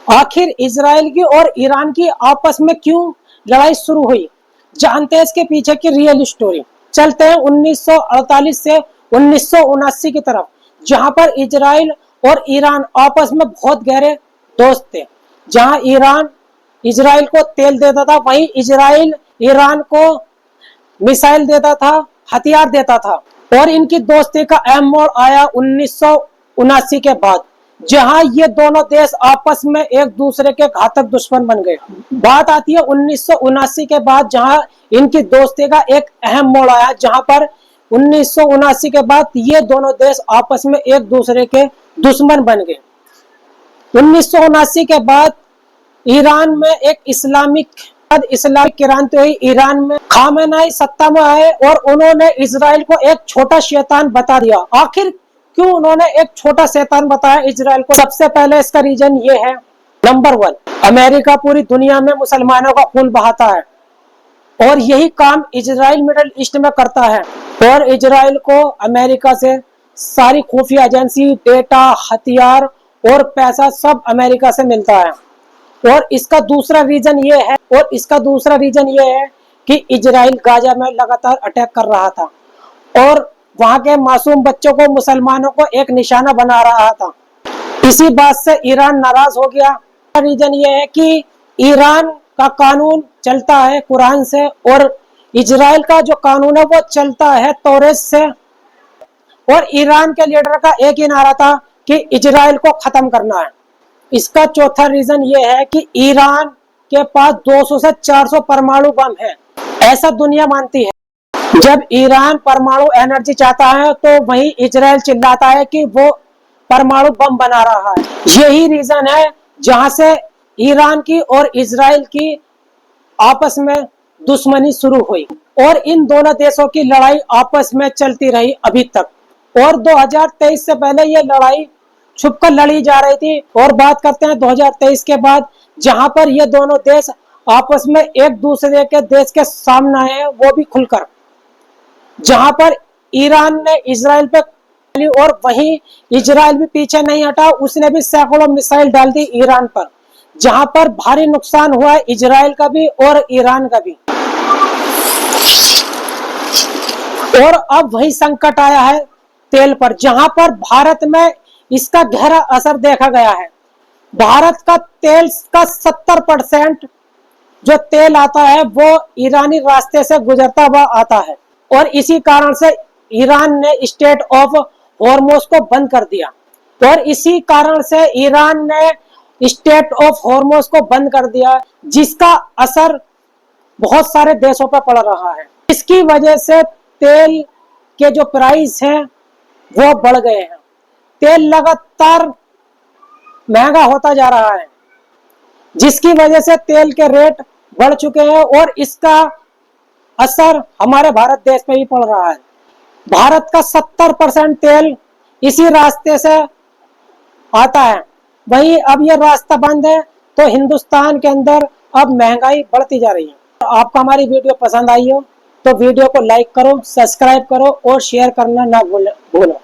आखिर इजराइल की और ईरान की आपस में क्यों लड़ाई शुरू हुई, जानते हैं इसके पीछे की रियल स्टोरी। चलते हैं 1948 से 1979 की तरफ, जहां पर इजराइल और ईरान आपस में बहुत गहरे दोस्त थे। जहां ईरान इजराइल को तेल देता था, वहीं इजराइल ईरान को मिसाइल देता था, हथियार देता था। और इनकी दोस्ती का अहम मोड़ आया 1979 के बाद, जहां ये दोनों देश आपस में एक दूसरे के घातक दुश्मन बन गए। बात आती है 1979 के बाद, जहां इनकी दोस्ती का एक अहम मोड़ आया, जहां पर 1979 के बाद ये दोनों देश आपस में एक दूसरे के दुश्मन बन गए। 1979 के बाद ईरान में एक इस्लामिक क्रांति हुई। ईरान में खामेनेई सत्ता में आए और उन्होंने इजराइल को एक छोटा शैतान बता दिया। आखिर क्यों उन्होंने एक छोटा शैतान बताया इजराइल को? सबसे पहले इसका रीजन ये है, नंबर 1, अमेरिका पूरी दुनिया में मुसलमानों का खून बहाता है और यही काम इजराइल मिडिल ईस्ट में करता है। और इजराइल को अमेरिका से सारी खुफिया एजेंसी, डेटा, हथियार और पैसा सब अमेरिका से मिलता है। और इसका दूसरा रीजन ये है कि इजराइल गाजा में लगातार अटैक कर रहा था और वहां के मासूम बच्चों को, मुसलमानों को एक निशाना बना रहा था। इसी बात से ईरान नाराज हो गया। रीजन ये है कि ईरान का कानून चलता है कुरान से और इजराइल का जो कानून है वो चलता है तौरेत से। और ईरान के लीडर का एक ही नारा था कि इजराइल को खत्म करना है। इसका चौथा रीजन ये है कि ईरान के पास 200 से 400 परमाणु बम है, ऐसा दुनिया मानती है। जब ईरान परमाणु एनर्जी चाहता है तो वहीं इजराइल चिल्लाता है कि वो परमाणु बम बना रहा है। यही रीजन है जहां से ईरान की और इजराइल की आपस में दुश्मनी शुरू हुई और इन दोनों देशों की लड़ाई आपस में चलती रही अभी तक। और 2023 से पहले ये लड़ाई छुपकर लड़ी जा रही थी। और बात करते हैं 2023 के बाद, जहां पर ये दोनों देश आपस में एक दूसरे के देश के सामने आए, वो भी खुलकर, जहां पर ईरान ने इजराइल पे, और वहीं इजराइल भी पीछे नहीं हटा, उसने भी सैकड़ों मिसाइल डाल दी ईरान पर, जहां पर भारी नुकसान हुआ है इजराइल का भी और ईरान का भी। और अब वही संकट आया है तेल पर, जहां पर भारत में इसका गहरा असर देखा गया है। भारत का तेल का 70% जो तेल आता है वो ईरानी रास्ते से गुजरता हुआ आता है और इसी कारण से ईरान ने स्टेट ऑफ हॉर्मुज को बंद कर दिया। और इसी कारण से ईरान ने स्टेट ऑफ हॉर्मुज को बंद कर दिया, जिसका असर बहुत सारे देशों पर पड़ रहा है। इसकी वजह से तेल के जो प्राइस हैं वो बढ़ गए हैं। तेल लगातार महंगा होता जा रहा है, जिसकी वजह से तेल के रेट बढ़ चुके हैं और इसका असर हमारे भारत देश पे ही पड़ रहा है। भारत का 70% तेल इसी रास्ते से आता है, वहीं अब ये रास्ता बंद है तो हिंदुस्तान के अंदर अब महंगाई बढ़ती जा रही है। आपको हमारी वीडियो पसंद आई हो तो वीडियो को लाइक करो, सब्सक्राइब करो और शेयर करना ना भूलो।